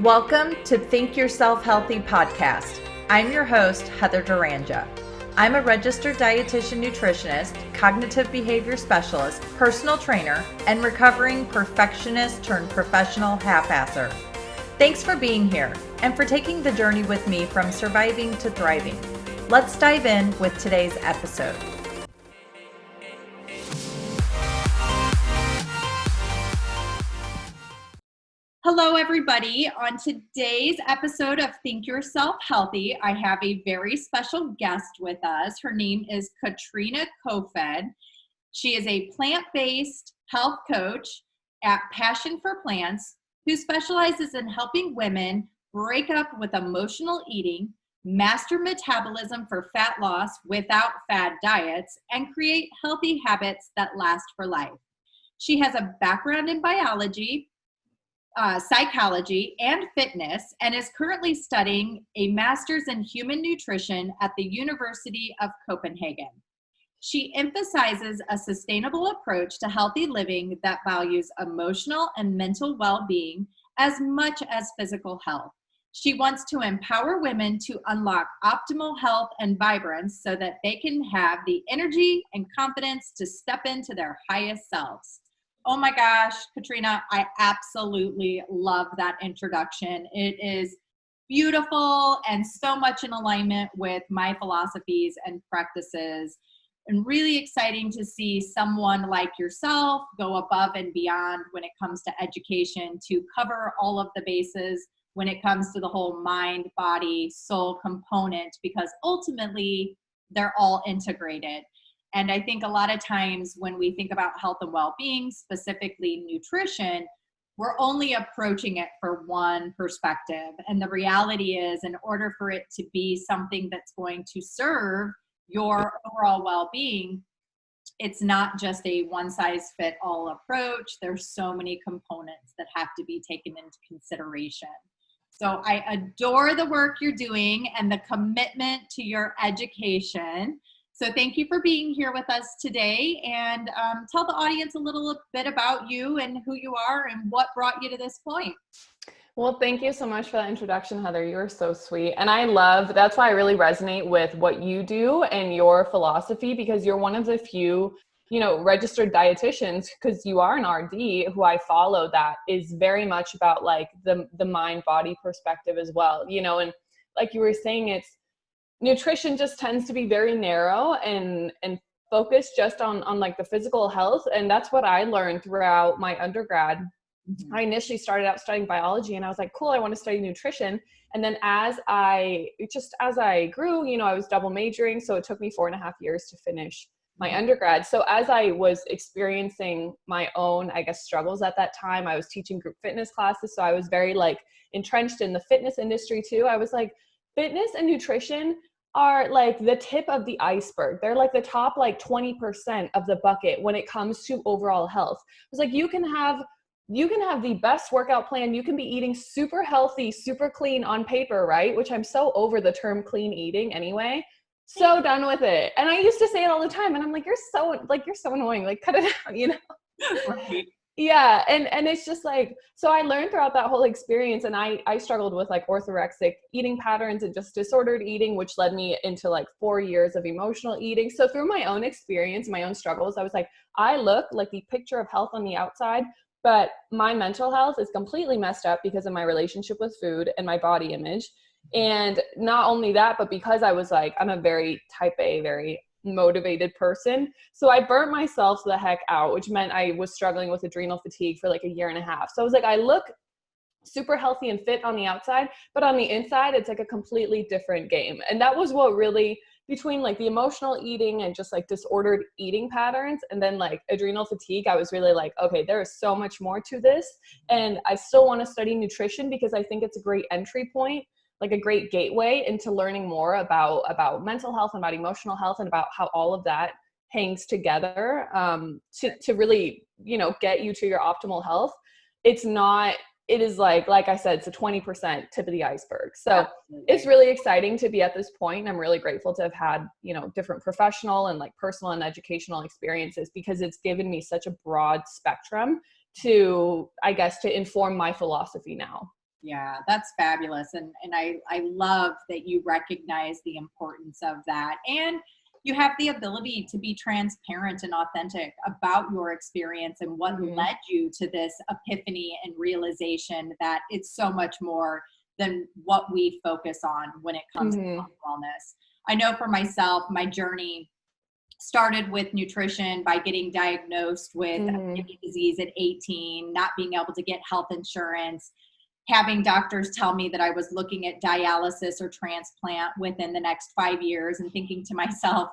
Welcome to Think Yourself Healthy podcast. I'm your host, Heather Duranja. I'm a registered dietitian nutritionist, cognitive behavior specialist, personal trainer, and recovering perfectionist turned professional half-asser. Thanks for being here and for taking the journey with me from surviving to thriving. Let's dive in with today's episode. Hello, everybody. On today's episode of Think Yourself Healthy, I have a very special guest with us. Her name is Katrina Kofoed. She is a plant-based health coach at Passion for Plants who specializes in helping women break up with emotional eating, master metabolism for fat loss without fad diets, and create healthy habits that last for life. She has a background in biology, psychology, and fitness, and is currently studying a master's in human nutrition at the University of Copenhagen. She emphasizes a sustainable approach to healthy living that values emotional and mental well-being as much as physical health. She wants to empower women to unlock optimal health and vibrance so that they can have the energy and confidence to step into their highest selves. Oh my gosh, Katrina, I absolutely love that introduction. It is beautiful and so much in alignment with my philosophies and practices, and really exciting to see someone like yourself go above and beyond when it comes to education to cover all of the bases when it comes to the whole mind, body, soul component, because ultimately they're all integrated. And I think a lot of times when we think about health and well-being, specifically nutrition, we're only approaching it for one perspective. And the reality is, in order for it to be something that's going to serve your overall well-being, it's not just a one-size-fit-all approach. There's so many components that have to be taken into consideration. So I adore the work you're doing and the commitment to your education. So thank you for being here with us today, and tell the audience a little bit about you and who you are and what brought you to this point. Well, thank you so much for that introduction, Heather. You are so sweet. And that's why I really resonate with what you do and your philosophy, because you're one of the few, registered dietitians, because you are an RD who I follow, that is very much about like the mind body perspective as well, and like you were saying, nutrition just tends to be very narrow and focused just on like the physical health. And that's what I learned throughout my undergrad. Mm-hmm. I initially started out studying biology and I was like, cool, I want to study nutrition. And then as I grew, I was double majoring. So it took me 4.5 years to finish my undergrad. So as I was experiencing my own, struggles at that time, I was teaching group fitness classes. So I was very like entrenched in the fitness industry too. I was like, fitness and nutrition are like the tip of the iceberg. They're like the top 20% of the bucket when it comes to overall health. It's like you can have the best workout plan. You can be eating super healthy, super clean on paper, right? Which I'm so over the term clean eating anyway. So done with it. And I used to say it all the time. And I'm like, you're so annoying. Like, cut it out, Right. Yeah. And it's just like, so I learned throughout that whole experience, and I struggled with like orthorexic eating patterns and just disordered eating, which led me into like 4 years of emotional eating. So through my own experience, my own struggles, I was like, I look like the picture of health on the outside, but my mental health is completely messed up because of my relationship with food and my body image. And not only that, but because I was like, I'm a very type A, very motivated person. So I burnt myself the heck out, which meant I was struggling with adrenal fatigue for like 1.5 years. So I was like, I look super healthy and fit on the outside, but on the inside, it's like a completely different game. And that was what really, between like the emotional eating and just like disordered eating patterns and then like adrenal fatigue, I was really like, okay, there is so much more to this. And I still want to study nutrition because I think it's a great entry point, like a great gateway into learning more about mental health and about emotional health and about how all of that hangs together to really, get you to your optimal health. It is like I said, it's a 20% tip of the iceberg. So Absolutely. It's really exciting to be at this point. And I'm really grateful to have had, different professional and like personal and educational experiences, because it's given me such a broad spectrum to inform my philosophy now. Yeah, that's fabulous. And I love that you recognize the importance of that. And you have the ability to be transparent and authentic about your experience and what Mhm. led you to this epiphany and realization that it's so much more than what we focus on when it comes to Mhm. health wellness. I know for myself, my journey started with nutrition by getting diagnosed with Mhm. kidney disease at 18, not being able to get health insurance, having doctors tell me that I was looking at dialysis or transplant within the next 5 years, and thinking to myself,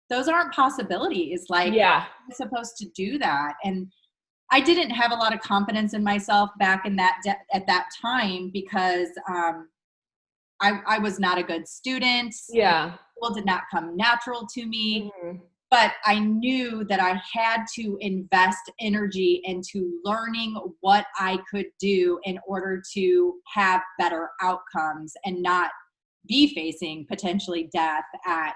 those aren't possibilities. Like, how Yeah. am I supposed to do that? And I didn't have a lot of confidence in myself back in at that time because I was not a good student. Yeah. School did not come natural to me. Mhm. But I knew that I had to invest energy into learning what I could do in order to have better outcomes and not be facing potentially death at,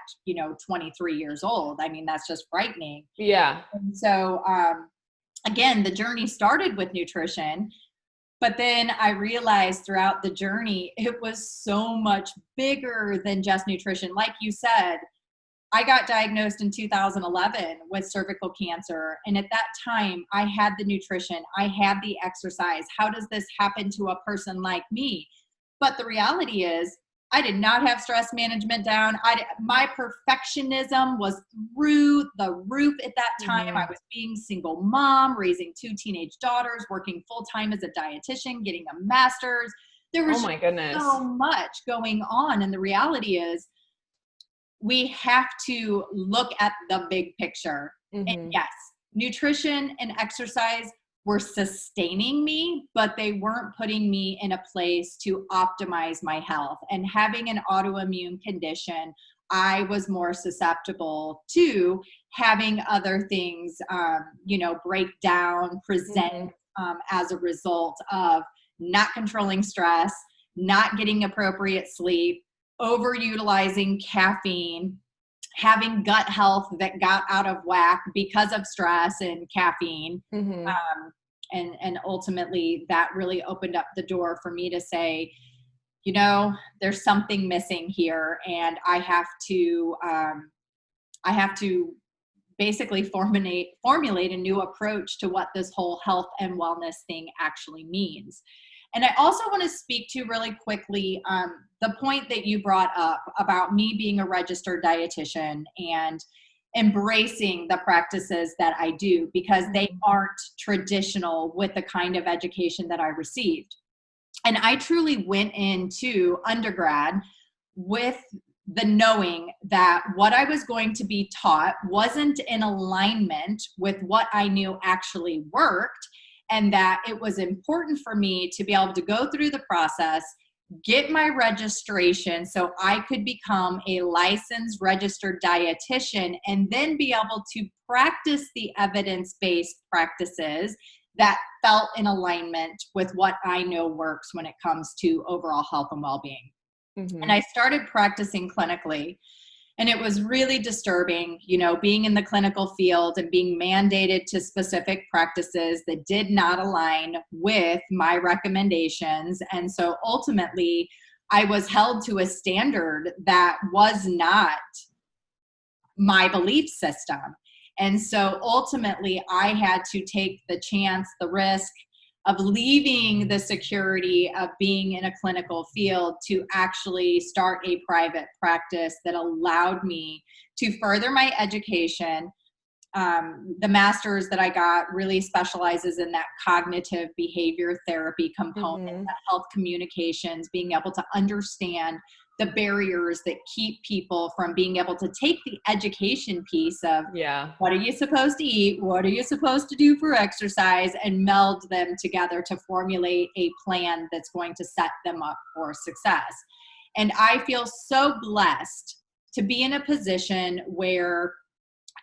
23 years old. I mean, that's just frightening. Yeah. And so, again, the journey started with nutrition, but then I realized throughout the journey, it was so much bigger than just nutrition. Like you said, I got diagnosed in 2011 with cervical cancer. And at that time, I had the nutrition, I had the exercise. How does this happen to a person like me? But the reality is, I did not have stress management down. My perfectionism was through the roof at that time. I Mhm. was being single mom, raising two teenage daughters, working full time as a dietitian, getting a master's. There Oh was just my goodness. so much going on. And the reality is, we have to look at the big picture. And Mhm. yes, nutrition and exercise were sustaining me, but they weren't putting me in a place to optimize my health. And having an autoimmune condition, I was more susceptible to having other things, break down, present Mhm. as a result of not controlling stress, not getting appropriate sleep, overutilizing caffeine, having gut health that got out of whack because of stress and caffeine. Mhm. And ultimately, that really opened up the door for me to say, there's something missing here, and I have to basically formulate a new approach to what this whole health and wellness thing actually means. And I also want to speak to really quickly the point that you brought up about me being a registered dietitian and embracing the practices that I do because they Mhm. aren't traditional with the kind of education that I received. And I truly went into undergrad with the knowing that what I was going to be taught wasn't in alignment with what I knew actually worked, and that it was important for me to be able to go through the process, get my registration so I could become a licensed registered dietitian, and then be able to practice the evidence based practices that felt in alignment with what I know works when it comes to overall health and well being. And Mhm. I started practicing clinically. And it was really disturbing, being in the clinical field and being mandated to specific practices that did not align with my recommendations. And so ultimately, I was held to a standard that was not my belief system. And so ultimately, I had to take the chance, the risk of leaving the security of being in a clinical field to actually start a private practice that allowed me to further my education. The master's that I got really specializes in that cognitive behavior therapy component, Mhm. that health communications, being able to understand the barriers that keep people from being able to take the education piece of Yeah. what are you supposed to eat, what are you supposed to do for exercise, and meld them together to formulate a plan that's going to set them up for success. And I feel so blessed to be in a position where,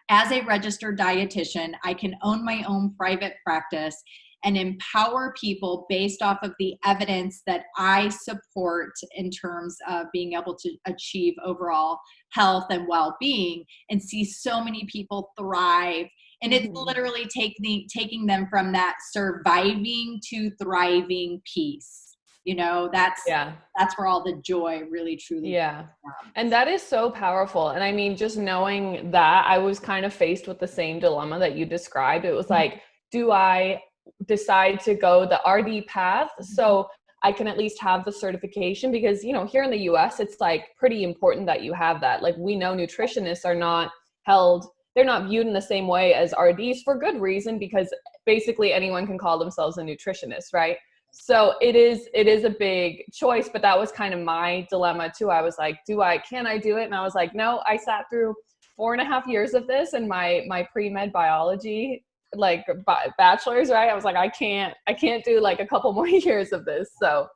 as a registered dietitian, I can own my own private practice and empower people based off of the evidence that I support in terms of being able to achieve overall health and well being, and see so many people thrive. And it's Mhm. literally taking them from that surviving to thriving piece. Yeah. That's where all the joy really truly Yeah. comes from. And that is so powerful. And I mean, just knowing that, I was kind of faced with the same dilemma that you described. It was like, do I decide to go the RD path so I can at least have the certification? Because, here in the US, it's like pretty important that you have that. Like, we know nutritionists are not they're not viewed in the same way as RDs, for good reason, because basically anyone can call themselves a nutritionist, right? So it is a big choice, but that was kind of my dilemma too. I was like, can I do it? And I was like, no. I sat through 4.5 years of this in my pre-med biology, like bachelor's, right? I was like, I can't do like a couple more years of this. So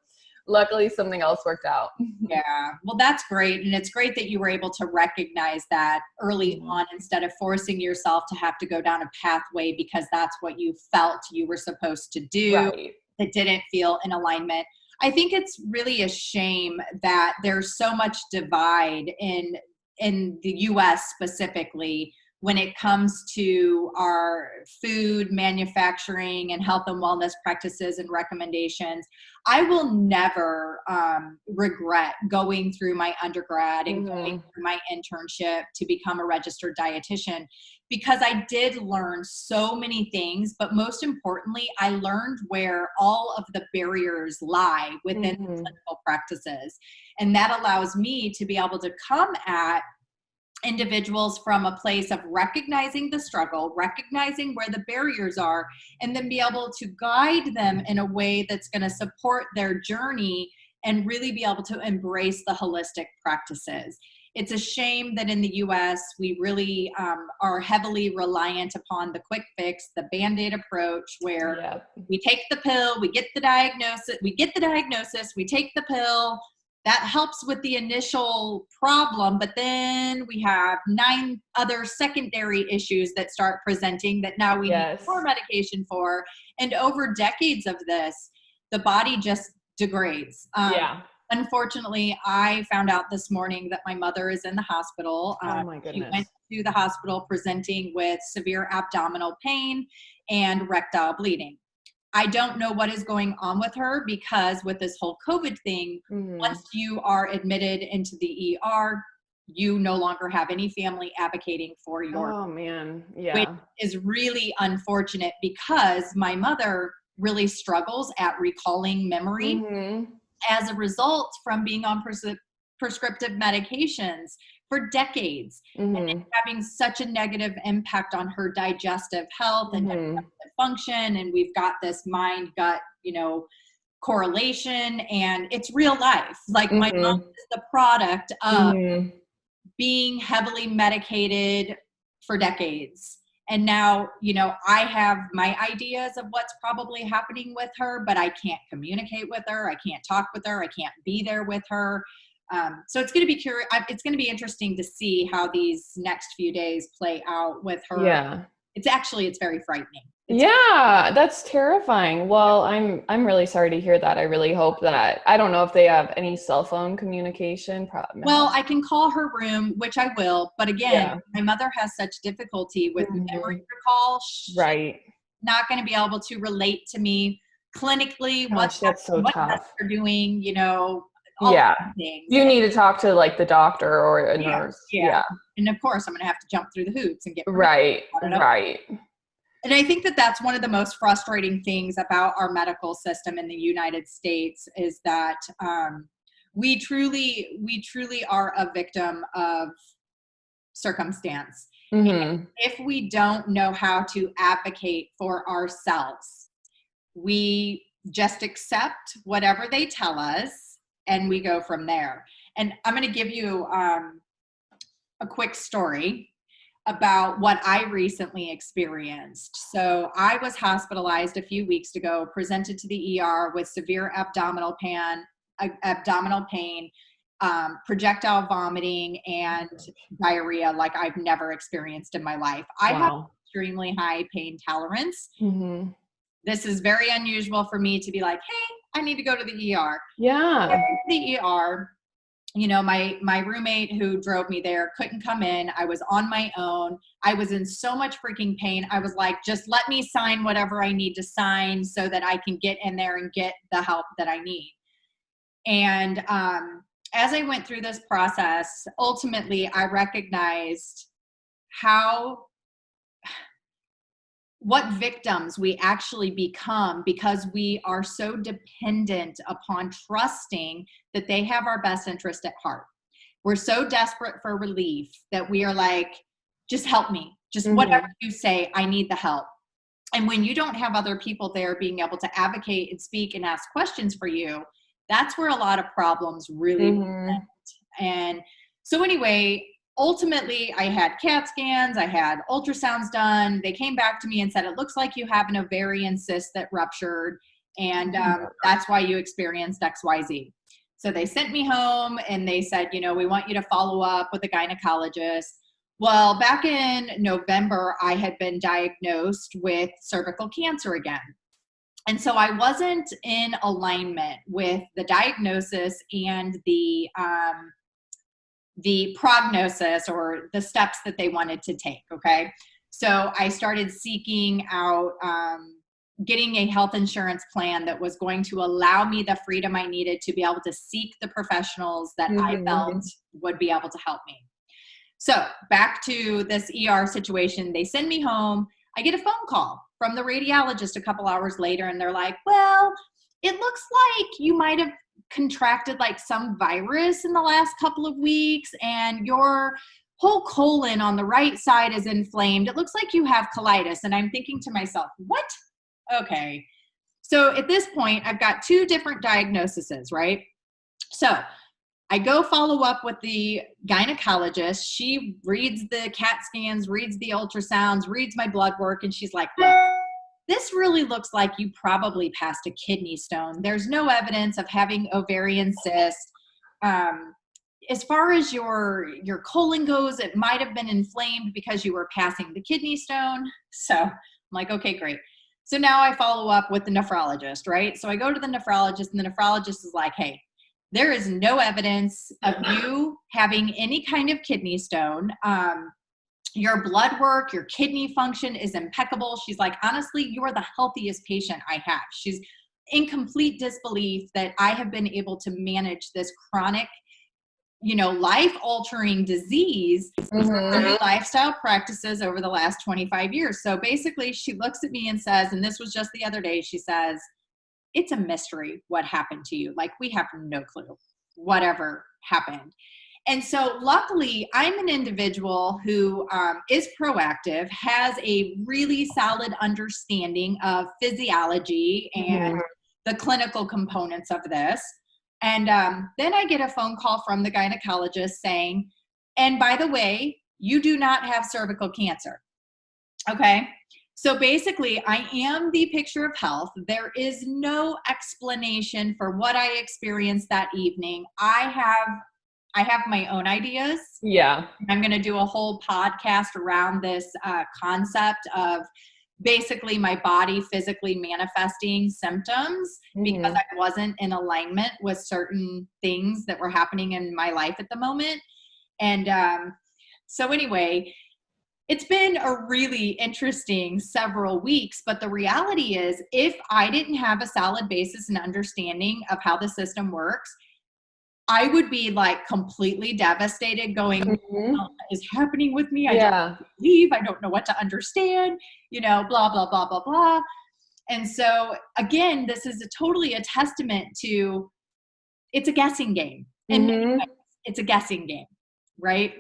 luckily something else worked out. Yeah. Well, that's great. And it's great that you were able to recognize that early on, instead of forcing yourself to have to go down a pathway because that's what you felt you were supposed to do. Right. That didn't feel in alignment. I think it's really a shame that there's so much divide in the US specifically when it comes to our food manufacturing and health and wellness practices and recommendations. I will never regret going through my undergrad and going through my internship to become a registered dietitian, because I did learn so many things, but most importantly, I learned where all of the barriers lie within the clinical practices. And that allows me to be able to come at individuals from a place of recognizing the struggle, recognizing where the barriers are, and then be able to guide them in a way that's going to support their journey and really be able to embrace the holistic practices. It's a shame that in the US, we really are heavily reliant upon the quick fix, the Band-Aid approach, where we take the pill, we get the diagnosis, we take the pill. That helps with the initial problem, but then we have 9 other secondary issues that start presenting that now we need more medication for. And over decades of this, the body just degrades. Unfortunately, I found out this morning that my mother is in the hospital. Oh my goodness. She went to the hospital presenting with severe abdominal pain and rectal bleeding. I don't know what is going on with her, because with this whole COVID thing, once you are admitted into the ER, you no longer have any family advocating for your which is really unfortunate, because my mother really struggles at recalling memory as a result from being on prescriptive medications for decades, and having such a negative impact on her digestive health and digestive function. And we've got this mind gut, correlation, and it's real life. Like my mom is the product of being heavily medicated for decades. And now, I have my ideas of what's probably happening with her, but I can't communicate with her. I can't talk with her. I can't be there with her. So it's going to be interesting to see how these next few days play out with her. Yeah. It's very frightening. That's terrifying. Well, I'm really sorry to hear that. I really hope that, I don't know if they have any cell phone communication. Well, I can call her room, which I will. But again, my mother has such difficulty with memory recall. She's not going to be able to relate to me clinically. What they're doing, things. You need to talk to like the doctor or a nurse. And of course I'm going to have to jump through the hoops and get right. And I think that that's one of the most frustrating things about our medical system in the United States, is that we truly are a victim of circumstance. And if we don't know how to advocate for ourselves, we just accept whatever they tell us, and we go from there. And I'm going to give you a quick story about what I recently experienced. So I was hospitalized a few weeks ago, presented to the ER with severe abdominal pain, projectile vomiting, and diarrhea like I've never experienced in my life. I have extremely high pain tolerance. This is very unusual for me to be like, hey, I need to go to the ER. The ER, my roommate who drove me there couldn't come in. I was on my own. I was in so much freaking pain. I was like, just let me sign whatever I need to sign so that I can get in there and get the help that I need. And as I went through this process, ultimately I recognized what victims we actually become because we are so dependent upon trusting that they have our best interest at heart. We're so desperate for relief that we are like, just help me. Just whatever you say, I need the help. And when you don't have other people there being able to advocate and speak and ask questions for you, that's where a lot of problems really present. And so anyway, ultimately I had CAT scans, I had ultrasounds done. They came back to me and said, it looks like you have an ovarian cyst that ruptured. And that's why you experienced XYZ. So they sent me home and they said, we want you to follow up with a gynecologist. Well, back in November, I had been diagnosed with cervical cancer again. And so I wasn't in alignment with the diagnosis and the prognosis or the steps that they wanted to take. Okay. So I started seeking out, getting a health insurance plan that was going to allow me the freedom I needed to be able to seek the professionals that I felt would be able to help me. So back to this ER situation, they send me home. I get a phone call from the radiologist a couple hours later, and they're like, well, it looks like you might have contracted like some virus in the last couple of weeks, and your whole colon on the right side is inflamed. It looks like you have colitis. And I'm thinking to myself, what? Okay. So at this point, I've got two different diagnoses, right? So I go follow up with the gynecologist. She reads the CAT scans, reads the ultrasounds, reads my blood work, and she's like, look, this really looks like you probably passed a kidney stone. There's no evidence of having ovarian cyst. As far as your colon goes, it might have been inflamed because you were passing the kidney stone. So I'm like, okay, great. So now I follow up with the nephrologist, right? So I go to the nephrologist, and the nephrologist is like, hey, there is no evidence of you having any kind of kidney stone. Your blood work, your kidney function is impeccable. She's like, honestly, you are the healthiest patient I have. She's in complete disbelief that I have been able to manage this chronic, life-altering disease through lifestyle practices over the last 25 years. So basically, she looks at me and says, and this was just the other day, she says, it's a mystery what happened to you. Like, we have no clue whatever happened. And so luckily, I'm an individual who is proactive, has a really solid understanding of physiology and the clinical components of this. And then I get a phone call from the gynecologist saying, and by the way, you do not have cervical cancer. Okay. So basically, I am the picture of health. There is no explanation for what I experienced that evening. I have my own ideas. Yeah. I'm going to do a whole podcast around this concept of basically my body physically manifesting symptoms because I wasn't in alignment with certain things that were happening in my life at the moment. And so anyway, it's been a really interesting several weeks, but the reality is if I didn't have a solid basis and understanding of how the system works, I would be like completely devastated going, what is happening with me? I don't believe, I don't know what to understand, blah, blah, blah, blah, blah. And so again, this is totally a testament to, it's a guessing game. And it's a guessing game, right?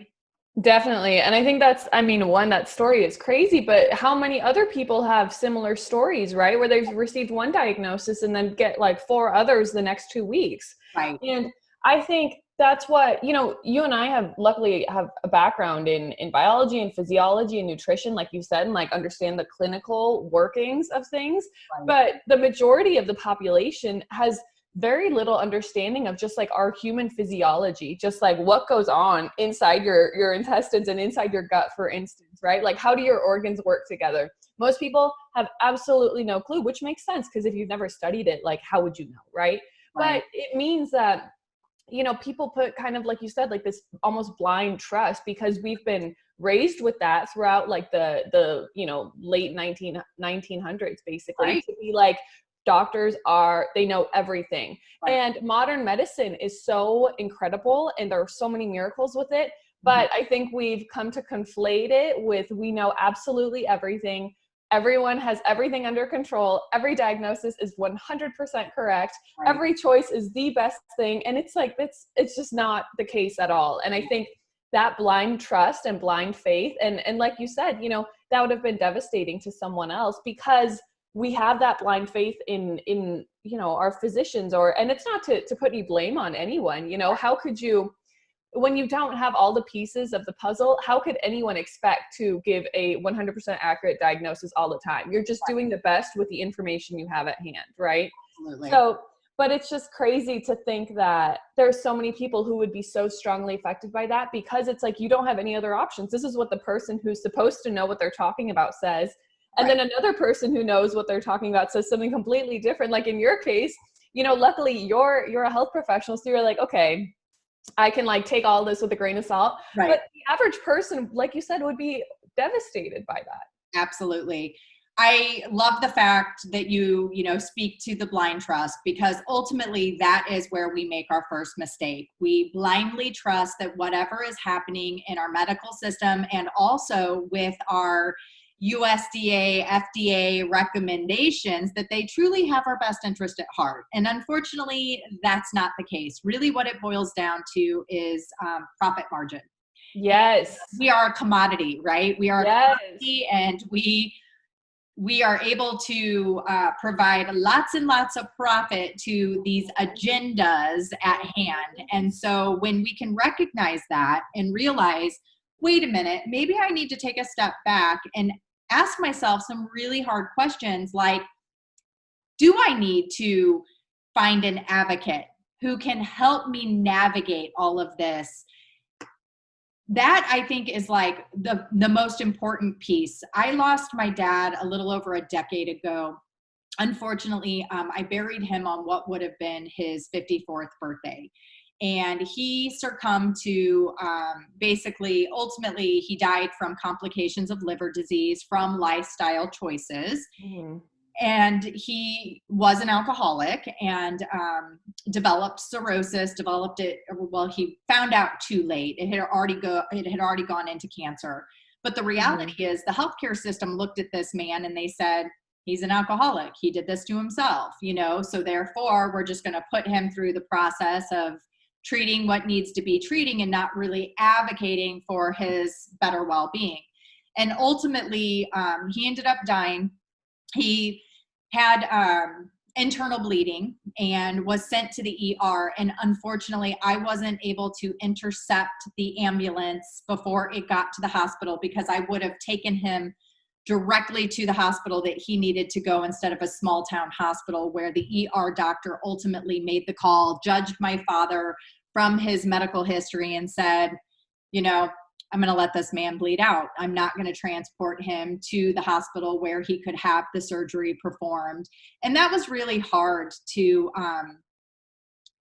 Definitely. And I think that story is crazy, but how many other people have similar stories, right? Where they've received one diagnosis and then get like 4 others the next 2 weeks. Right. And I think that's what, you and I luckily have a background in biology and physiology and nutrition, like you said, and like understand the clinical workings of things. Right. But the majority of the population has very little understanding of just like our human physiology, just like what goes on inside your intestines and inside your gut, for instance, right? Like, how do your organs work together? Most people have absolutely no clue, which makes sense because if you've never studied it, like, how would you know, right? But it means that, people put kind of, like you said, like this almost blind trust because we've been raised with that throughout like the late 1900s, basically, to be like, doctors they know everything. Right. And modern medicine is so incredible and there are so many miracles with it. But I think we've come to conflate it with, we know absolutely everything. Everyone has everything under control. Every diagnosis is 100% correct. Right. Every choice is the best thing. And it's like, it's just not the case at all. And I think that blind trust and blind faith, and like you said, you know, that would have been devastating to someone else, because we have that blind faith in, you know, our physicians, and it's not to put any blame on anyone, you know, how could you, when you don't have all the pieces of the puzzle, how could anyone expect to give a 100% accurate diagnosis all the time? You're just doing the best with the information you have at hand, right? Absolutely. So, but it's just crazy to think that there's so many people who would be so strongly affected by that, because it's like, you don't have any other options. This is what the person who's supposed to know what they're talking about says. And right. Then another person who knows what they're talking about says something completely different. Like in your case, you know, luckily you're a health professional. So you're like, okay, I can like take all this with a grain of salt. Right. But the average person, like you said, would be devastated by that. Absolutely. I love the fact that you speak to the blind trust, because ultimately that is where we make our first mistake. We blindly trust that whatever is happening in our medical system, and also with our USDA, FDA recommendations, that they truly have our best interest at heart. And unfortunately, that's not the case. Really what it boils down to is profit margin. Yes. We are a commodity, right? We are a commodity, and we are able to provide lots and lots of profit to these agendas at hand. And so when we can recognize that and realize, wait a minute, maybe I need to take a step back and ask myself some really hard questions, like, do I need to find an advocate who can help me navigate all of this? That, I think, is like the most important piece. I lost my dad a little over a decade ago. Unfortunately, I buried him on what would have been his 54th birthday. And he succumbed to ultimately, he died from complications of liver disease from lifestyle choices. Mm-hmm. And he was an alcoholic and developed cirrhosis, he found out too late. It had already gone into cancer. But the reality is the healthcare system looked at this man and they said, he's an alcoholic. He did this to himself, so therefore we're just going to put him through the process of treating what needs to be treating and not really advocating for his better well-being. And ultimately, he ended up dying. He had internal bleeding and was sent to the ER. And unfortunately, I wasn't able to intercept the ambulance before it got to the hospital, because I would have taken him directly to the hospital that he needed to go, instead of a small town hospital where the ER doctor ultimately made the call, judged my father from his medical history, and said, I'm going to let this man bleed out. I'm not going to transport him to the hospital where he could have the surgery performed. And that was really hard to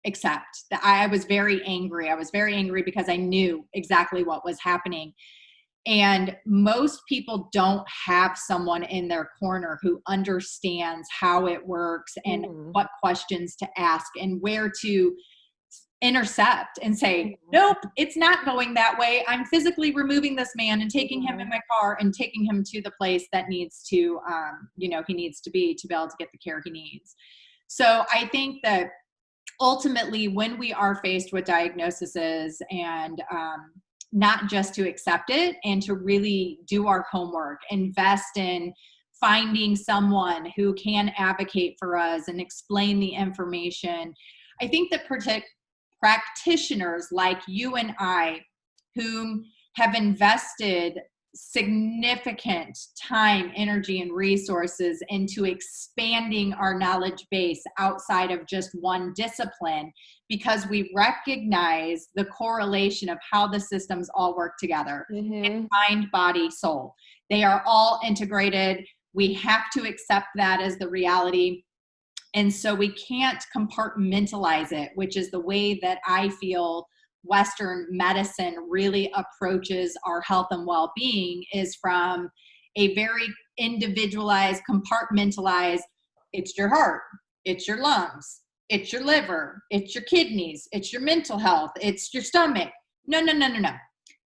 accept. I was very angry. I was very angry because I knew exactly what was happening. And most people don't have someone in their corner who understands how it works and what questions to ask and where to intercept and say, nope, it's not going that way. I'm physically removing this man and taking him in my car and taking him to the place that needs to, he needs to be able to get the care he needs. So I think that ultimately when we are faced with diagnoses, and not just to accept it and to really do our homework, invest in finding someone who can advocate for us and explain the information. I think that practitioners like you and I, whom have invested significant time, energy, and resources into expanding our knowledge base outside of just one discipline, because we recognize the correlation of how the systems all work together. Mind, body, soul. They are all integrated. We have to accept that as the reality. And so we can't compartmentalize it, which is the way that I feel Western medicine really approaches our health and well-being, is from a very individualized, compartmentalized, it's your heart, it's your lungs, it's your liver, it's your kidneys, it's your mental health, it's your stomach. No, no, no, no, no.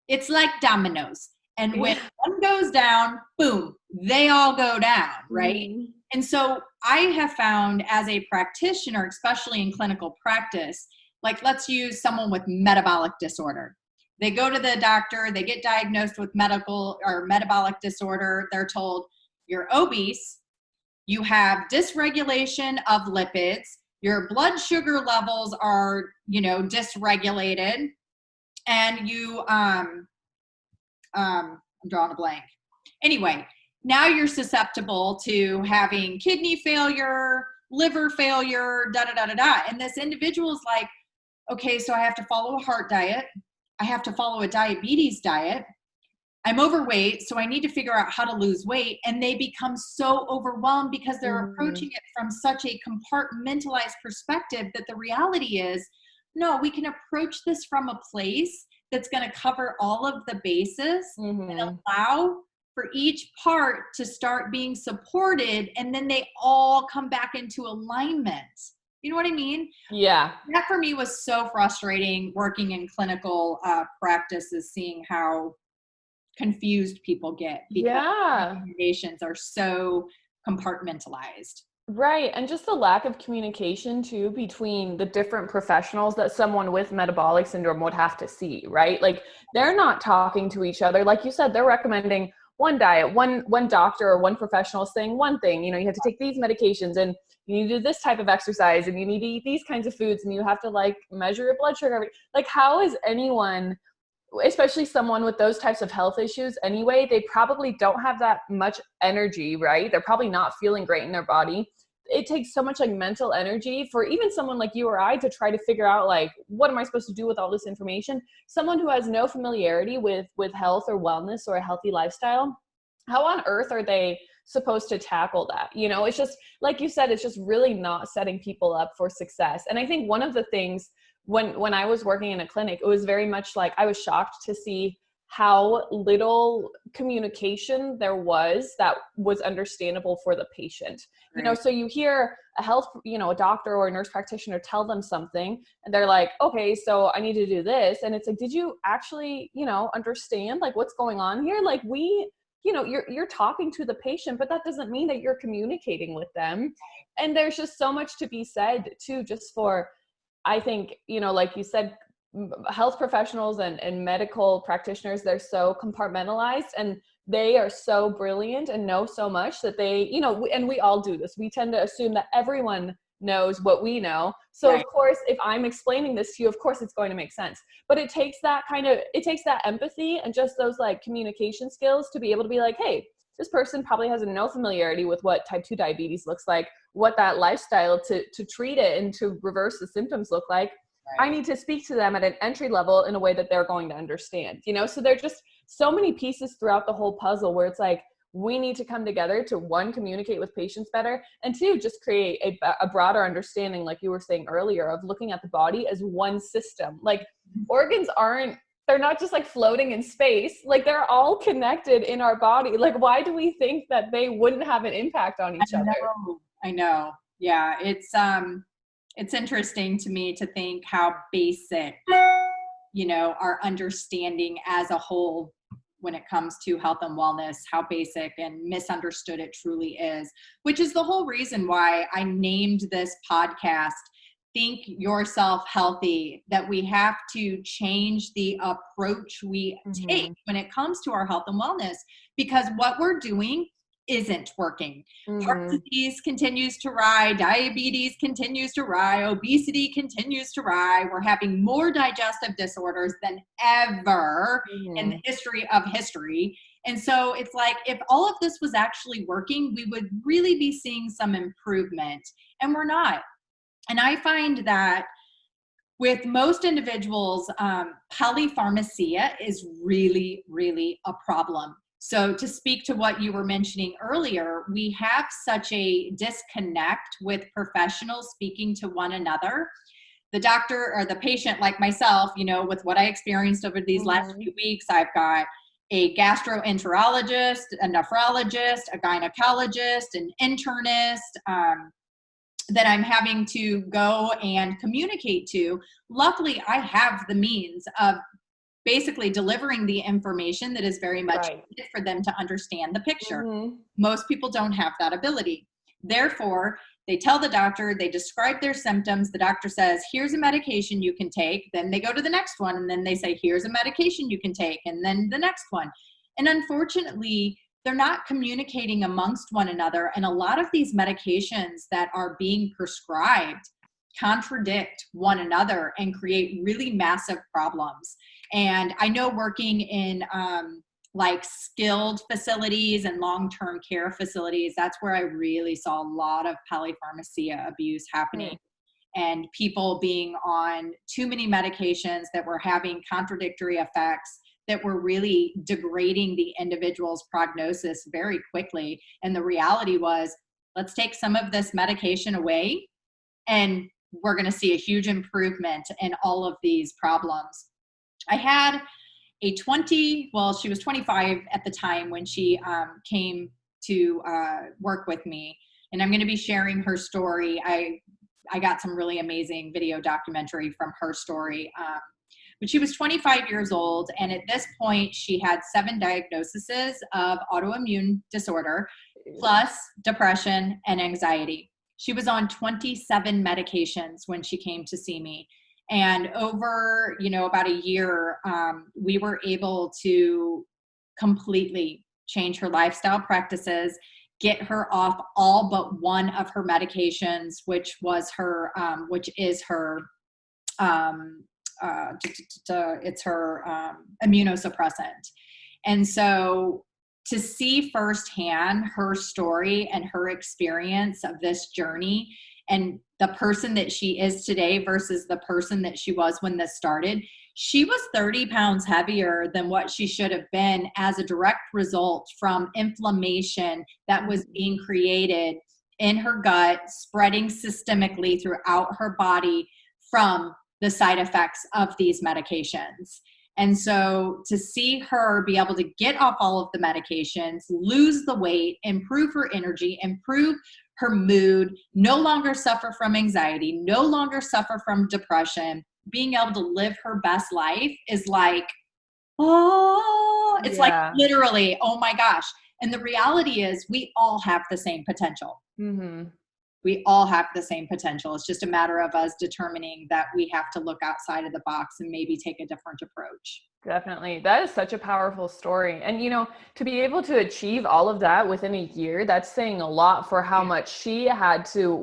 It's like dominoes. And when one goes down, boom, they all go down, right? Mm. And so I have found as a practitioner, especially in clinical practice, like let's use someone with metabolic disorder. They go to the doctor, they get diagnosed with medical or metabolic disorder. They're told you're obese, you have dysregulation of lipids, your blood sugar levels are, dysregulated, and you, I'm drawing a blank. Anyway, now you're susceptible to having kidney failure, liver failure, da da da da da. And this individual is like, okay, so I have to follow a heart diet. I have to follow a diabetes diet. I'm overweight, so I need to figure out how to lose weight. And they become so overwhelmed because they're approaching it from such a compartmentalized perspective that the reality is, no, we can approach this from a place that's going to cover all of the bases and allow for each part to start being supported, and then they all come back into alignment. You know what I mean? Yeah. That for me was so frustrating working in clinical practice, is seeing how confused people get because recommendations are so compartmentalized. Right. And just the lack of communication too between the different professionals that someone with metabolic syndrome would have to see, right? Like they're not talking to each other. Like you said, they're recommending one diet, one doctor or one professional is saying one thing, you have to take these medications and you need to do this type of exercise and you need to eat these kinds of foods and you have to like measure your blood sugar. Like how is anyone, especially someone with those types of health issues anyway, they probably don't have that much energy, right? They're probably not feeling great in their body. It takes so much like mental energy for even someone like you or I to try to figure out like, what am I supposed to do with all this information? Someone who has no familiarity with health or wellness or a healthy lifestyle, how on earth are they supposed to tackle that? It's just, like you said, it's just really not setting people up for success. And I think one of the things when I was working in a clinic, it was very much like I was shocked to see how little communication there was that was understandable for the patient. Right. So you hear a doctor or a nurse practitioner tell them something and they're like, okay, so I need to do this. And it's like, did you actually, understand like what's going on here? Like you're talking to the patient, but that doesn't mean that you're communicating with them. And there's just so much to be said too, just for, I think, like you said, health professionals and medical practitioners, they're so compartmentalized and they are so brilliant and know so much that they, and we all do this. We tend to assume that everyone knows what we know. So Of course, if I'm explaining this to you, of course it's going to make sense. But it takes that empathy and just those like communication skills to be able to be like, hey, this person probably has no familiarity with what type 2 diabetes looks like, what that lifestyle to treat it and to reverse the symptoms look like. Right. I need to speak to them at an entry level in a way that they're going to understand, so there are just so many pieces throughout the whole puzzle where it's like, we need to come together to one, communicate with patients better, and two, just create a broader understanding, like you were saying earlier, of looking at the body as one system. Like organs they're not just like floating in space, like they're all connected in our body. Like, why do we think that they wouldn't have an impact on each other? I know. Yeah. It's interesting to me to think how basic, our understanding as a whole when it comes to health and wellness, how basic and misunderstood it truly is, which is the whole reason why I named this podcast Think Yourself Healthy, that we have to change the approach we take when it comes to our health and wellness, because what we're doing isn't working. Heart disease continues to rise, diabetes continues to rise, obesity continues to rise. We're having more digestive disorders than ever in the history of history. And so it's like, if all of this was actually working, we would really be seeing some improvement, and we're not. And I find that with most individuals, polypharmacia is really, really a problem. So to speak to what you were mentioning earlier, we have such a disconnect with professionals speaking to one another. The doctor or the patient, like myself, with what I experienced over these last few weeks, I've got a gastroenterologist, a nephrologist, a gynecologist, an internist, that I'm having to go and communicate to. Luckily, I have the means of basically delivering the information that is very much needed for them to understand the picture. Most people don't have that ability. Therefore, they tell the doctor, they describe their symptoms. The doctor says, here's a medication you can take. Then they go to the next one. And then they say, here's a medication you can take. And then the next one. And unfortunately, they're not communicating amongst one another. And a lot of these medications that are being prescribed contradict one another and create really massive problems. And I know working in like skilled facilities and long-term care facilities, that's where I really saw a lot of polypharmacia abuse happening. And people being on too many medications that were having contradictory effects that were really degrading the individual's prognosis very quickly. And the reality was, let's take some of this medication away and we're going to see a huge improvement in all of these problems. I had a she was 25 at the time when she came to work with me. And I'm going to be sharing her story. I got some really amazing video documentary from her story. But she was 25 years old. And at this point, she had 7 diagnoses of autoimmune disorder, plus depression and anxiety. She was on 27 medications when she came to see me. And over, about a year, we were able to completely change her lifestyle practices, get her off all but one of her medications, which is her immunosuppressant. And so to see firsthand her story and her experience of this journey and the person that she is today versus the person that she was when this started, she was 30 pounds heavier than what she should have been as a direct result from inflammation that was being created in her gut, spreading systemically throughout her body from the side effects of these medications. And so to see her be able to get off all of the medications, lose the weight, improve her energy, improve her mood, no longer suffer from anxiety, no longer suffer from depression, being able to live her best life is like, it's like literally, oh my gosh. And the reality is we all have the same potential. We all have the same potential. It's just a matter of us determining that we have to look outside of the box and maybe take a different approach. Definitely. That is such a powerful story. And, to be able to achieve all of that within a year, that's saying a lot for how much she had to,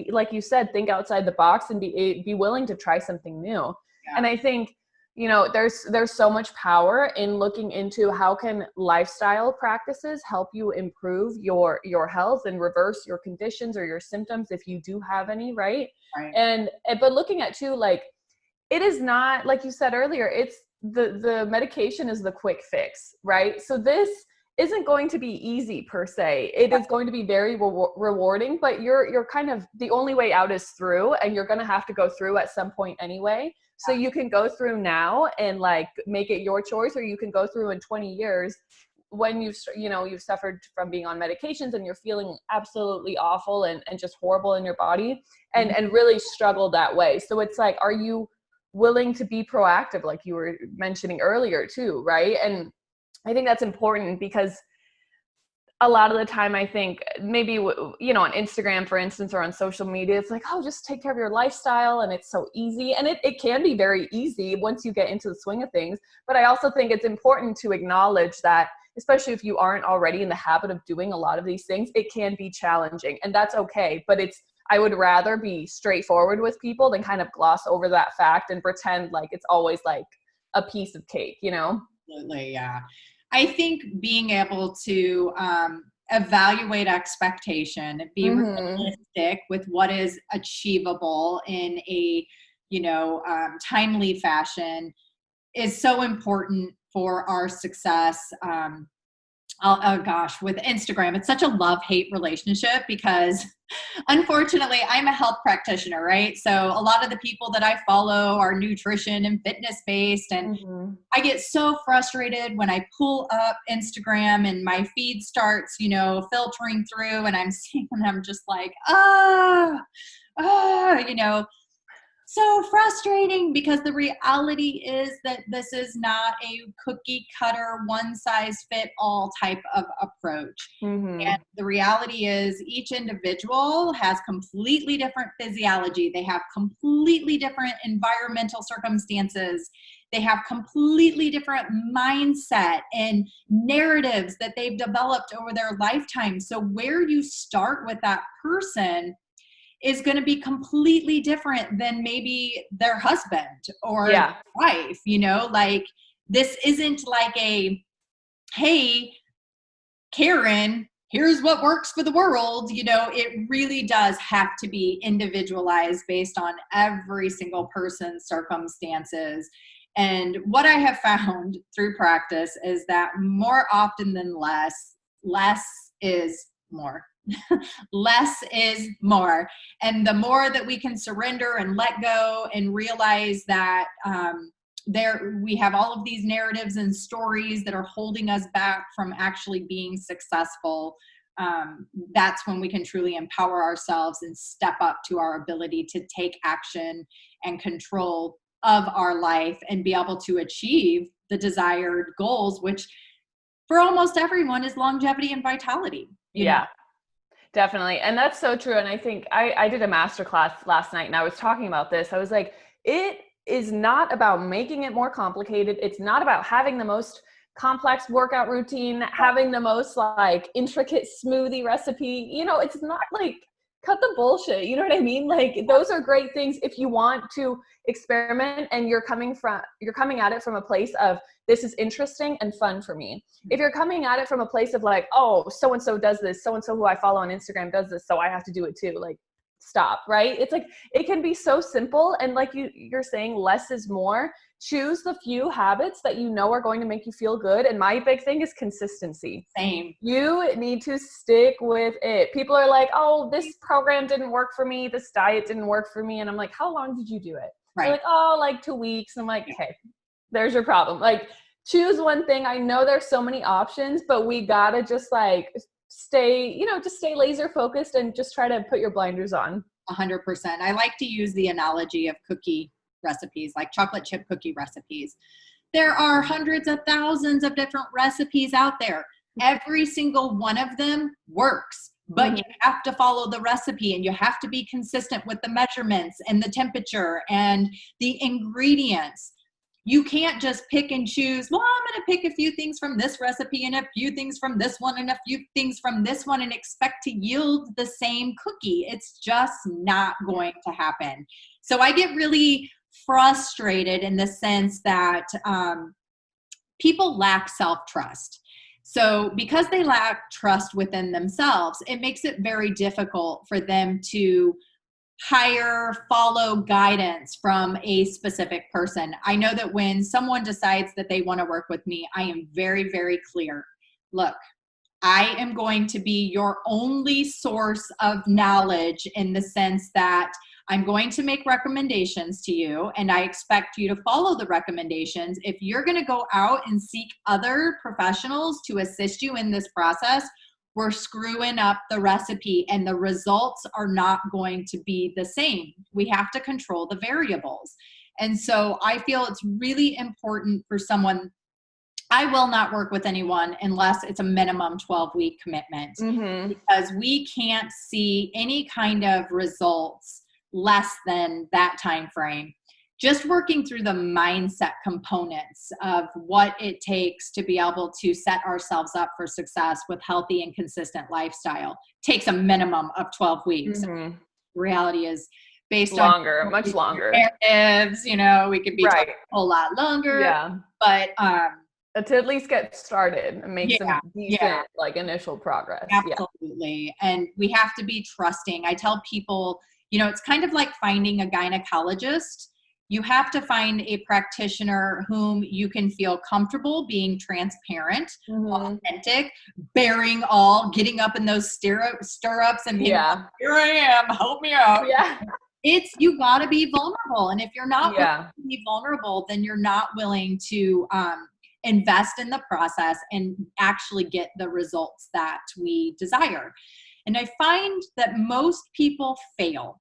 like you said, think outside the box and be willing to try something new. Yeah. And I think, there's so much power in looking into how can lifestyle practices help you improve your health and reverse your conditions or your symptoms if you do have any, right? But looking at too, like, it is not, like you said earlier, it's the medication is the quick fix, right? So this isn't going to be easy per se. It is going to be very rewarding, but you're kind of, the only way out is through, and you're going to have to go through at some point anyway. So you can go through now and like make it your choice, or you can go through in 20 years when you've suffered from being on medications and you're feeling absolutely awful and just horrible in your body and really struggle that way. So it's like, are you willing to be proactive, like you were mentioning earlier too, right? And I think that's important because a lot of the time I think maybe, on Instagram, for instance, or on social media, it's like, oh, just take care of your lifestyle. And it's so easy. And it can be very easy once you get into the swing of things. But I also think it's important to acknowledge that, especially if you aren't already in the habit of doing a lot of these things, it can be challenging, and that's okay. But I would rather be straightforward with people than kind of gloss over that fact and pretend like it's always like a piece of cake, Absolutely, yeah. I think being able to evaluate expectation, be realistic with what is achievable in a, timely fashion is so important for our success Oh gosh, with Instagram, it's such a love-hate relationship because unfortunately I'm a health practitioner, right? So a lot of the people that I follow are nutrition and fitness based. And Mm-hmm. I get so frustrated when I pull up Instagram and my feed starts, filtering through and I'm seeing, and I'm just like, you know, so frustrating because the reality is that this is not a cookie cutter, one size fit all type of approach. Mm-hmm. And the reality is each individual has completely different physiology. They have completely different environmental circumstances. They have completely different mindset and narratives that they've developed over their lifetime. So where you start with that person is going to be completely different than maybe their husband or Yeah. wife, like this isn't like a, hey, Karen, here's what works for the world. It really does have to be individualized based on every single person's circumstances. And what I have found through practice is that more often than less is more. Less is more. And the more that we can surrender and let go and realize that we have all of these narratives and stories that are holding us back from actually being successful, that's when we can truly empower ourselves and step up to our ability to take action and control of our life and be able to achieve the desired goals, which for almost everyone is longevity and vitality. Yeah. Definitely. And that's so true. And I think I did a master class last night and I was talking about this. I was like, it is not about making it more complicated. It's not about having the most complex workout routine, having the most like intricate smoothie recipe. It's not like cut the bullshit. You know what I mean? Like those are great things if you want to experiment and you're coming at it from a place of this is interesting and fun for me. If you're coming at it from a place of like, oh, so-and-so does this, so-and-so who I follow on Instagram does this, so I have to do it too. Like, stop, right? It's like, it can be so simple. And like you're saying, less is more. Choose the few habits that you know are going to make you feel good. And my big thing is consistency. Same. You need to stick with it. People are like, oh, this program didn't work for me. This diet didn't work for me. And I'm like, how long did you do it? Right. They're like, oh, like 2 weeks. I'm like, okay, there's your problem. Like, choose one thing. I know there's so many options, but we gotta just like stay laser focused and just try to put your blinders on. 100%. I like to use the analogy of cookie recipes, like chocolate chip cookie recipes. There are hundreds of thousands of different recipes out there. Every single one of them works, but you have to follow the recipe and you have to be consistent with the measurements and the temperature and the ingredients. You can't just pick and choose, well, I'm going to pick a few things from this recipe and a few things from this one and a few things from this one and expect to yield the same cookie. It's just not going to happen. So I get really frustrated in the sense that people lack self-trust. So because they lack trust within themselves, it makes it very difficult for them to follow guidance from a specific person. I know that when someone decides that they want to work with me, I am very, very clear. Look, I am going to be your only source of knowledge in the sense that I'm going to make recommendations to you and I expect you to follow the recommendations. If you're going to go out and seek other professionals to assist you in this process, we're screwing up the recipe and the results are not going to be the same. We have to control the variables. And so I feel it's really important for someone. I will not work with anyone unless it's a minimum 12-week commitment, because we can't see any kind of results less than that time frame. Just working through the mindset components of what it takes to be able to set ourselves up for success with healthy and consistent lifestyle takes a minimum of 12 weeks. Reality is based longer, on much longer narratives, we could be talking a whole lot longer, but to at least get started and make some decent like initial progress. Absolutely. And we have to be trusting. I tell people, it's kind of like finding a gynecologist. You have to find a practitioner whom you can feel comfortable being transparent, authentic, bearing all, getting up in those stirrups and being like, here I am, help me out. Yeah. You got to be vulnerable. And if you're not willing to be vulnerable, then you're not willing to invest in the process and actually get the results that we desire. And I find that most people fail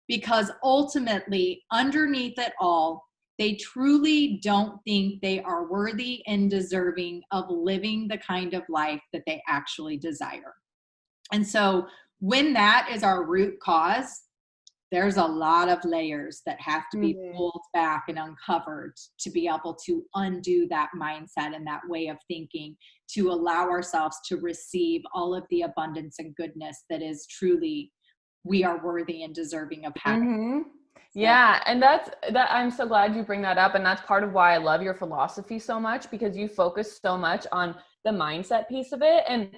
because ultimately, underneath it all, they truly don't think they are worthy and deserving of living the kind of life that they actually desire. And so when that is our root cause, there's a lot of layers that have to be pulled back and uncovered to be able to undo that mindset and that way of thinking, to allow ourselves to receive all of the abundance and goodness that is truly, we are worthy and deserving of having. Yeah. And that I'm so glad you bring that up. And that's part of why I love your philosophy so much, because you focus so much on the mindset piece of it. And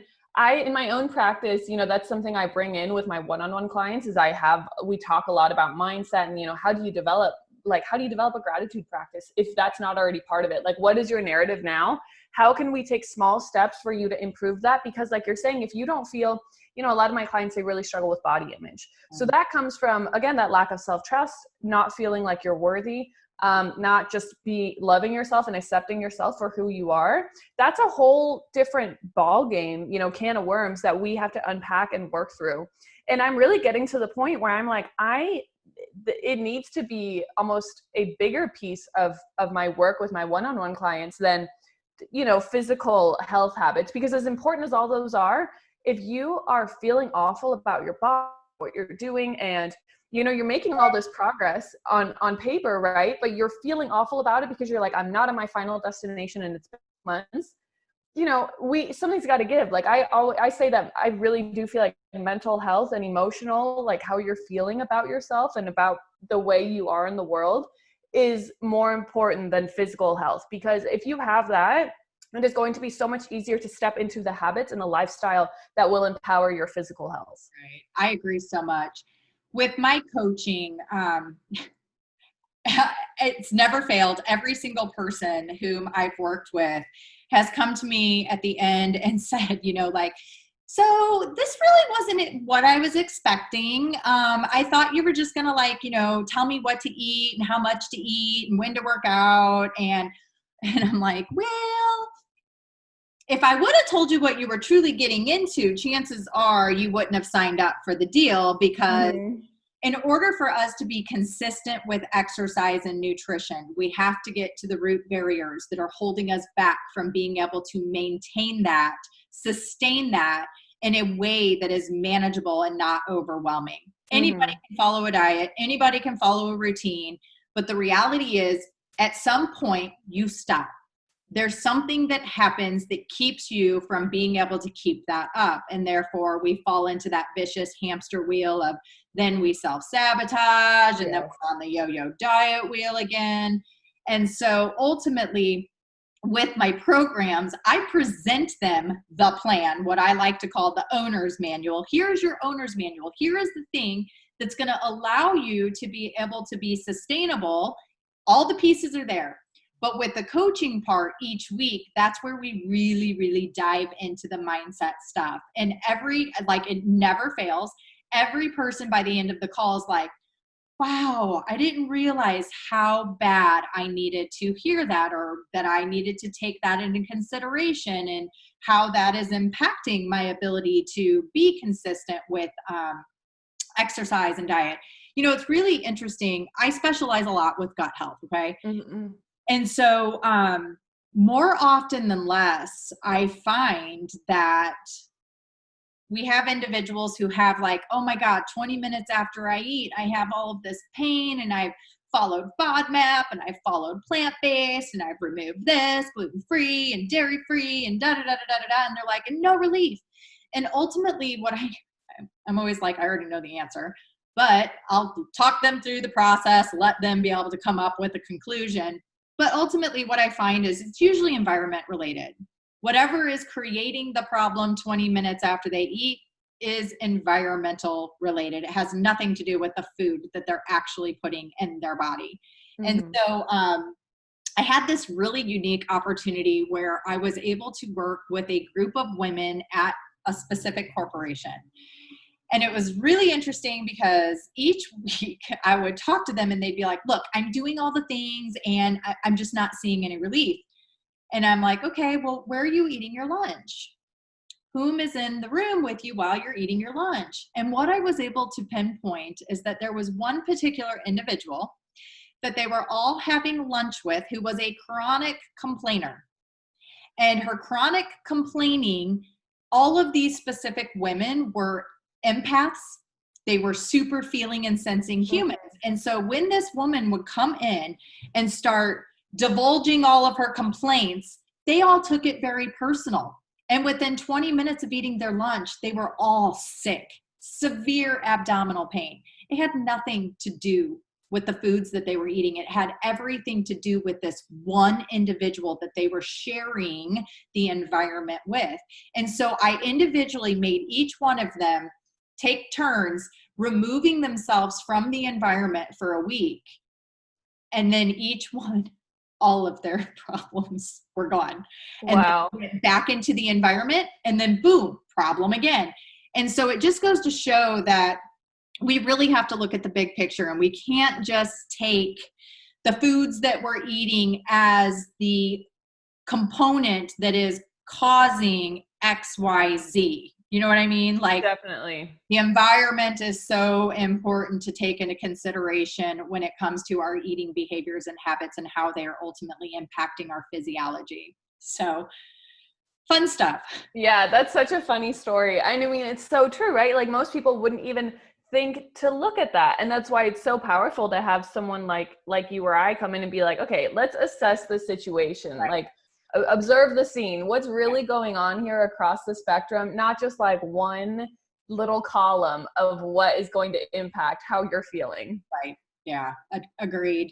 in my own practice, that's something I bring in with my one-on-one clients is we talk a lot about mindset and, how do you develop a gratitude practice if that's not already part of it? Like, what is your narrative now? How can we take small steps for you to improve that? Because like you're saying, if you don't feel, a lot of my clients, they really struggle with body image. So that comes from, again, that lack of self-trust, not feeling like you're worthy, not just be loving yourself and accepting yourself for who you are. That's a whole different ball game, can of worms that we have to unpack and work through. And I'm really getting to the point where I'm like, it needs to be almost a bigger piece of my work with my one-on-one clients than, physical health habits, because as important as all those are, if you are feeling awful about your body, what you're doing, and you're making all this progress on paper, right? But you're feeling awful about it because you're like, I'm not at my final destination and it's been months. Something's got to give. Like I say that I really do feel like mental health and emotional, like how you're feeling about yourself and about the way you are in the world is more important than physical health. Because if you have that, it is going to be so much easier to step into the habits and the lifestyle that will empower your physical health. Right. I agree so much. With my coaching, it's never failed. Every single person whom I've worked with has come to me at the end and said, so this really wasn't what I was expecting. I thought you were just going to tell me what to eat and how much to eat and when to work out. And I'm like, well, if I would have told you what you were truly getting into, chances are you wouldn't have signed up for the deal, because in order for us to be consistent with exercise and nutrition, we have to get to the root barriers that are holding us back from being able to maintain that, sustain that in a way that is manageable and not overwhelming. Anybody can follow a diet, anybody can follow a routine, but the reality is at some point you stop. There's something that happens that keeps you from being able to keep that up. And therefore we fall into that vicious hamster wheel of then we self-sabotage and then we're on the yo-yo diet wheel again. And so ultimately with my programs, I present them the plan, what I like to call the owner's manual. Here's your owner's manual. Here is the thing that's going to allow you to be able to be sustainable. All the pieces are there. But with the coaching part each week, that's where we really, really dive into the mindset stuff. And it never fails. Every person by the end of the call is like, wow, I didn't realize how bad I needed to hear that, or that I needed to take that into consideration, and how that is impacting my ability to be consistent with exercise and diet. It's really interesting. I specialize a lot with gut health, okay? And so more often than less, I find that we have individuals who have like, oh my God, 20 minutes after I eat, I have all of this pain, and I've followed FODMAP, and I've followed plant-based, and I've removed this, gluten-free and dairy-free and da-da-da-da-da-da, and they're like, no relief. And ultimately what I'm always like, I already know the answer, but I'll talk them through the process, let them be able to come up with a conclusion. But ultimately what I find is it's usually environment related. Whatever is creating the problem 20 minutes after they eat is environmental related. It has nothing to do with the food that they're actually putting in their body. And Mhm. so I had this really unique opportunity where I was able to work with a group of women at a specific corporation. And it was really interesting because each week I would talk to them and they'd be like, look, I'm doing all the things and I'm just not seeing any relief. And I'm like, okay, well, where are you eating your lunch? Whom is in the room with you while you're eating your lunch? And what I was able to pinpoint is that there was one particular individual that they were all having lunch with who was a chronic complainer. And her chronic complaining, all of these specific women were empaths. They were super feeling and sensing humans. And so when this woman would come in and start divulging all of her complaints, they all took it very personal. And within 20 minutes of eating their lunch, they were all sick, severe abdominal pain. It had nothing to do with the foods that they were eating. It had everything to do with this one individual that they were sharing the environment with. And so I individually made each one of them take turns removing themselves from the environment for a week. And then each one, all of their problems were gone. And Wow. they went back into the environment and then boom, problem again. And so it just goes to show that we really have to look at the big picture, and we can't just take the foods that we're eating as the component that is causing XYZ. You know what I mean? Like, Definitely. the environment is so important to take into consideration when it comes to our eating behaviors and habits and how they are ultimately impacting our physiology. So, fun stuff. Yeah, that's such a funny story. I mean, it's so true, right? Like most people wouldn't even think to look at that. And that's why it's so powerful to have someone like you or I come in and be like, okay, let's assess the situation. Right. Like observe the scene. What's really going on here across the spectrum, not just like one little column of what is going to impact how you're feeling. Right. Yeah. Agreed.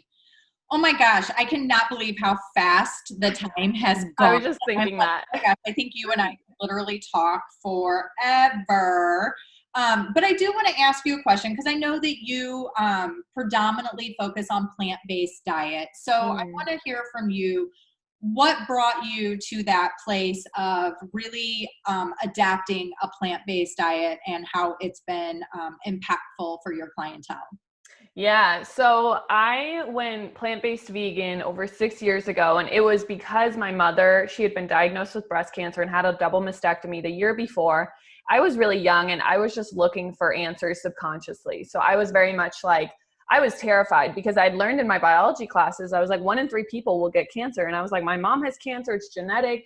Oh my gosh, I cannot believe how fast the time has I gone. was just I'm thinking like, that. oh my gosh, I think you and I could literally talk forever. But I do want to ask you a question because I know that you predominantly focus on plant-based diet. So I Mm. want to hear from you, what brought you to that place of really adapting a plant-based diet and how it's been impactful for your clientele? Yeah, so I went plant-based vegan over 6 years ago, and it was because my mother, she had been diagnosed with breast cancer and had a double mastectomy the year before. I was really young and I was just looking for answers subconsciously. So I was very much like, I was terrified because I'd learned in my biology classes, I was like, 1 in 3 people will get cancer. And I was like, my mom has cancer, it's genetic,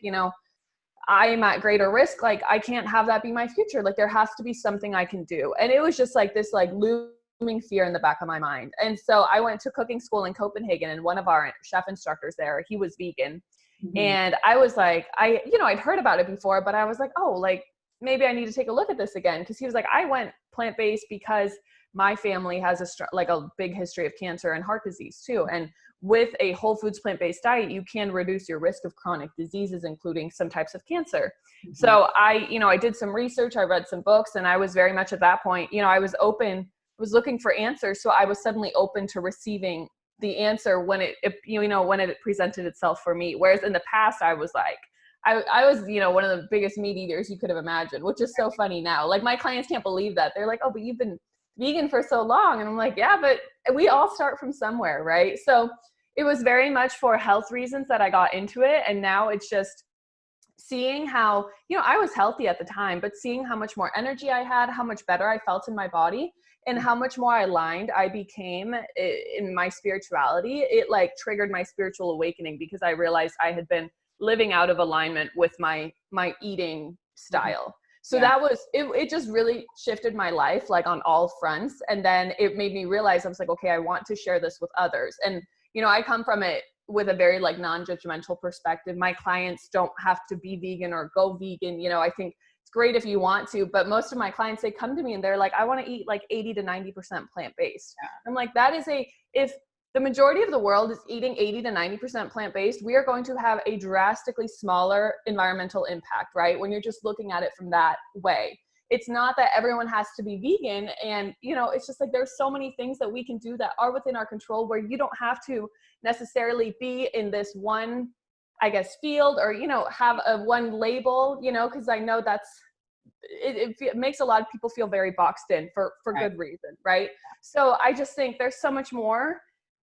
I'm at greater risk. Like, I can't have that be my future. Like, there has to be something I can do. And it was just like this, like, looming fear in the back of my mind. And so I went to cooking school in Copenhagen, and one of our chef instructors there, he was vegan. Mhm. And I was like, I'd heard about it before, but I was like, oh, like, maybe I need to take a look at this again. Cause he was like, I went plant-based because my family has a big history of cancer and heart disease too. And with a whole foods plant-based diet, you can reduce your risk of chronic diseases, including some types of cancer. Mhm. So I did some research, I read some books, and I was very much at that point, I was looking for answers. So I was suddenly open to receiving the answer when it presented itself for me. Whereas in the past, I was like, I was, one of the biggest meat eaters you could have imagined, which is so funny now. Like, my clients can't believe that. They're like, oh, but you've been vegan for so long. And I'm like, yeah, but we all start from somewhere, right? So it was very much for health reasons that I got into it. And now it's just seeing how, I was healthy at the time, but seeing how much more energy I had, how much better I felt in my body, and how much more aligned I became in my spirituality. It like triggered my spiritual awakening because I realized I had been living out of alignment with my eating style. So Yeah. that was, it just really shifted my life, like on all fronts. And then it made me realize, I was like, okay, I want to share this with others. And, I come from it with a very like non-judgmental perspective. My clients don't have to be vegan or go vegan. I think it's great if you want to, but most of my clients, they come to me and they're like, I want to eat like 80 to 90% plant-based. Yeah. I'm like, if the majority of the world is eating 80 to 90% plant-based, we are going to have a drastically smaller environmental impact, right? When you're just looking at it from that way. it's not that everyone has to be vegan. And, you know, it's just like, there's so many things that we can do that are within our control, where you don't have to necessarily be in this one, I guess, field, or, you know, have a one label, you know, because I know that's, it makes a lot of people feel very boxed in for Right. good reason, right? So I just think there's so much more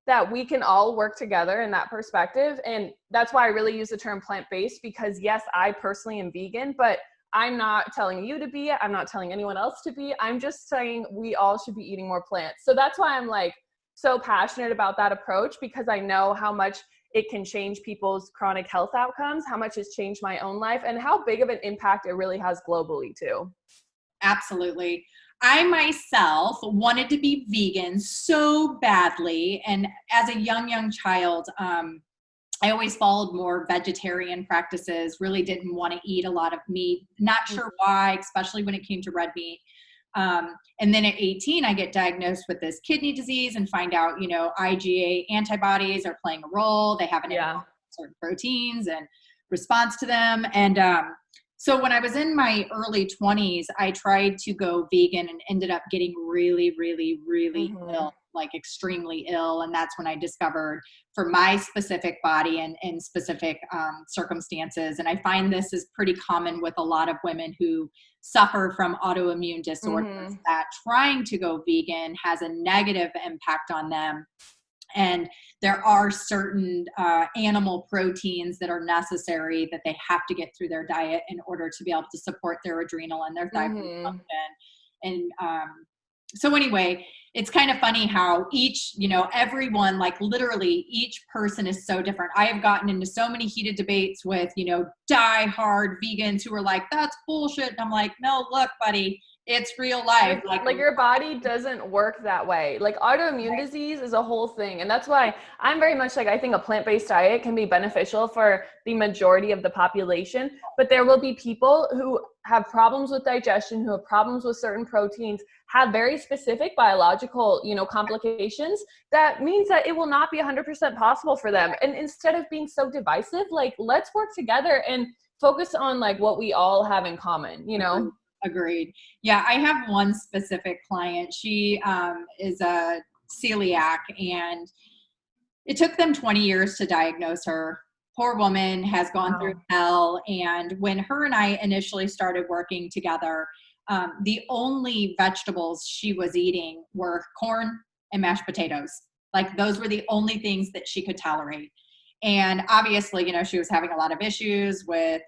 that we can all work together in that perspective. And that's why I really use the term plant-based, because yes, I personally am vegan, but I'm not telling you to be it. I'm not telling anyone else to be. I'm just saying we all should be eating more plants. So that's why I'm like so passionate about that approach, because I know how much it can change people's chronic health outcomes, how much it's changed my own life, and how big of an impact it really has globally too. Absolutely. I myself wanted to be vegan so badly. And as a young child, I always followed more vegetarian practices, really didn't want to eat a lot of meat. Not sure why, especially when it came to red meat. And then at 18, I get diagnosed with this kidney disease and find out, you know, IgA antibodies are playing a role. They have an impact on certain proteins and response to them. And so when I was in my early 20s, I tried to go vegan and ended up getting really ill, like extremely ill. And that's when I discovered, for my specific body and specific circumstances. And I find this is pretty common with a lot of women who suffer from autoimmune disorders, that trying to go vegan has a negative impact on them. And there are certain animal proteins that are necessary that they have to get through their diet in order to be able to support their adrenal and their thyroid function. And so anyway, it's kind of funny how each, you know, everyone, like literally each person is so different. I have gotten into so many heated debates with, you know, die-hard vegans who are like, that's bullshit. And I'm like, no, look, buddy, it's real life. Like your body doesn't work that way. Like autoimmune disease is a whole thing. And that's why I'm very much like, I think a plant-based diet can be beneficial for the majority of the population, but there will be people who have problems with digestion, who have problems with certain proteins, have very specific biological, you know, complications. That means that it will not be 100% possible for them. And instead of being so divisive, like, let's work together and focus on like what we all have in common, you know? Agreed. Yeah, I have one specific client. She is a celiac, and it took them 20 years to diagnose her. Poor woman has gone through hell. And when her and I initially started working together, the only vegetables she was eating were corn and mashed potatoes. Like those were the only things that she could tolerate. And obviously, you know, she was having a lot of issues with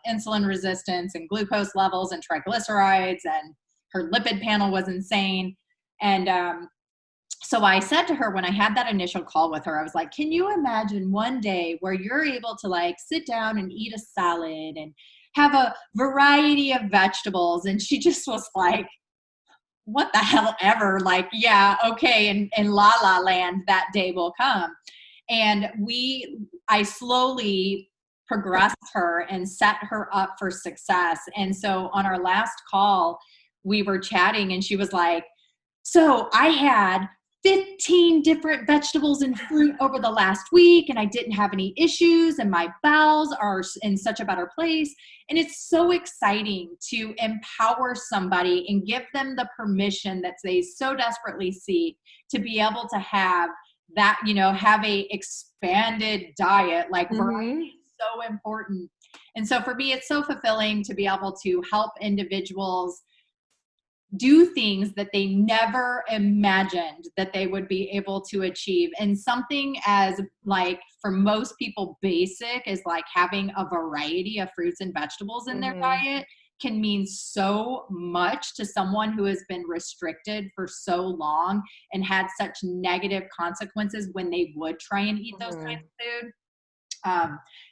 insulin resistance and glucose levels and triglycerides, and her lipid panel was insane. And so I said to her when I had that initial call with her, I was like, can you imagine one day where you're able to like sit down and eat a salad and have a variety of vegetables? And she just was like, what the hell ever? Like, yeah, okay. And La La Land, that day will come. And I slowly progressed her and set her up for success. And so on our last call, we were chatting and she was like, so I had 15 different vegetables and fruit over the last week, and I didn't have any issues, and my bowels are in such a better place. And it's so exciting to empower somebody and give them the permission that they so desperately seek to be able to have that, you know, have a expanded diet. Like variety is so important. And so for me, it's so fulfilling to be able to help individuals do things that they never imagined that they would be able to achieve. And something as like, for most people, basic is like having a variety of fruits and vegetables in their diet can mean so much to someone who has been restricted for so long and had such negative consequences when they would try and eat those kinds of food.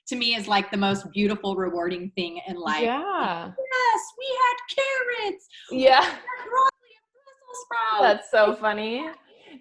To me is like the most beautiful, rewarding thing in life. Yeah. Yes, we had carrots. Yeah. We had broccoli and Brussels sprouts. That's so funny.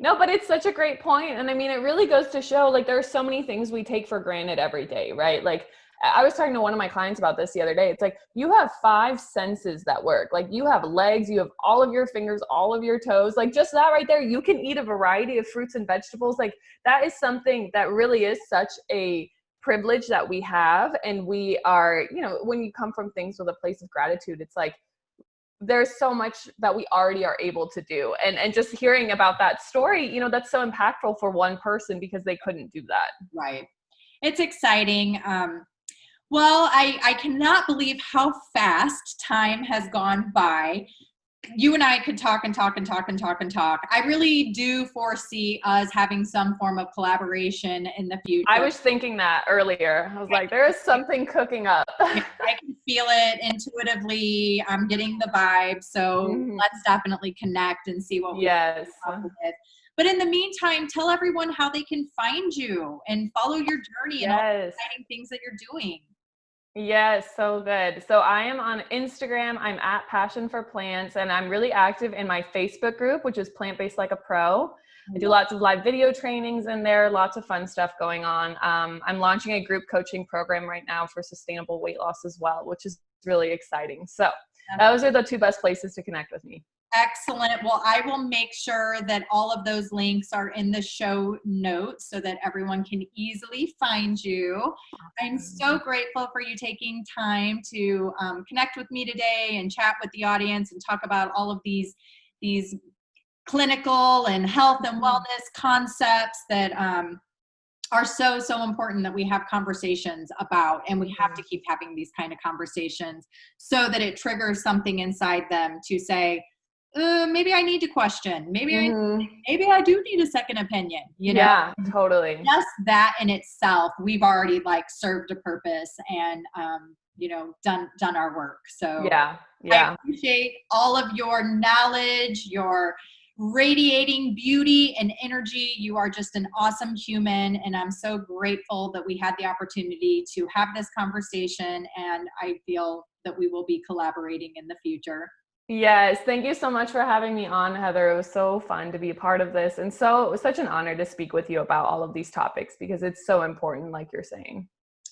No, but it's such a great point. And I mean, it really goes to show like there are so many things we take for granted every day, right? Like I was talking to one of my clients about this the other day. It's like, you have 5 senses that work. Like you have legs, you have all of your fingers, all of your toes, like just that right there. You can eat a variety of fruits and vegetables. Like that is something that really is such a privilege that we have. And we are, you know, when you come from things with a place of gratitude, it's like, there's so much that we already are able to do. And just hearing about that story, you know, that's so impactful for one person because they couldn't do that. Right. It's exciting. Well, I cannot believe how fast time has gone by. You and I could talk and talk and talk and talk and talk. I really do foresee us having some form of collaboration in the future. I was thinking that earlier. I was like, there is something cooking up. I can feel it intuitively. I'm getting the vibe. So let's definitely connect and see what we can come up with. But in the meantime, tell everyone how they can find you and follow your journey and all the exciting things that you're doing. Yes, so good. So I am on Instagram. I'm at Passion for Plants, and I'm really active in my Facebook group, which is Plant Based Like a Pro. I do lots of live video trainings in there, lots of fun stuff going on. I'm launching a group coaching program right now for sustainable weight loss as well, which is really exciting. So those are the two best places to connect with me. Excellent. Well, I will make sure that all of those links are in the show notes so that everyone can easily find you. I'm so grateful for you taking time to connect with me today and chat with the audience and talk about all of these clinical and health and wellness concepts that are so important that we have conversations about, and we have to keep having these kind of conversations so that it triggers something inside them to say, maybe I need to question. Maybe I do need a second opinion. You know? Yeah, totally. Just that in itself, we've already like served a purpose and done our work. So yeah. I appreciate all of your knowledge, your radiating beauty and energy. You are just an awesome human, and I'm so grateful that we had the opportunity to have this conversation, and I feel that we will be collaborating in the future. Yes. Thank you so much for having me on, Heather. It was so fun to be a part of this. And so it was such an honor to speak with you about all of these topics because it's so important, like you're saying.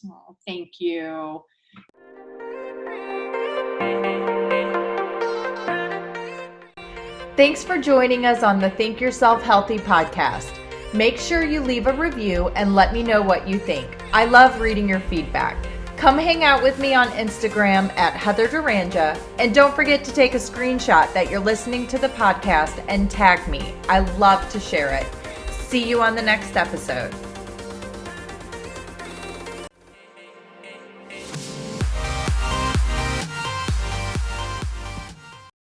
Oh, thank you. Thanks for joining us on the Think Yourself Healthy podcast. Make sure you leave a review and let me know what you think. I love reading your feedback. Come hang out with me on Instagram at Heather Duranja, and don't forget to take a screenshot that you're listening to the podcast and tag me. I love to share it. See you on the next episode.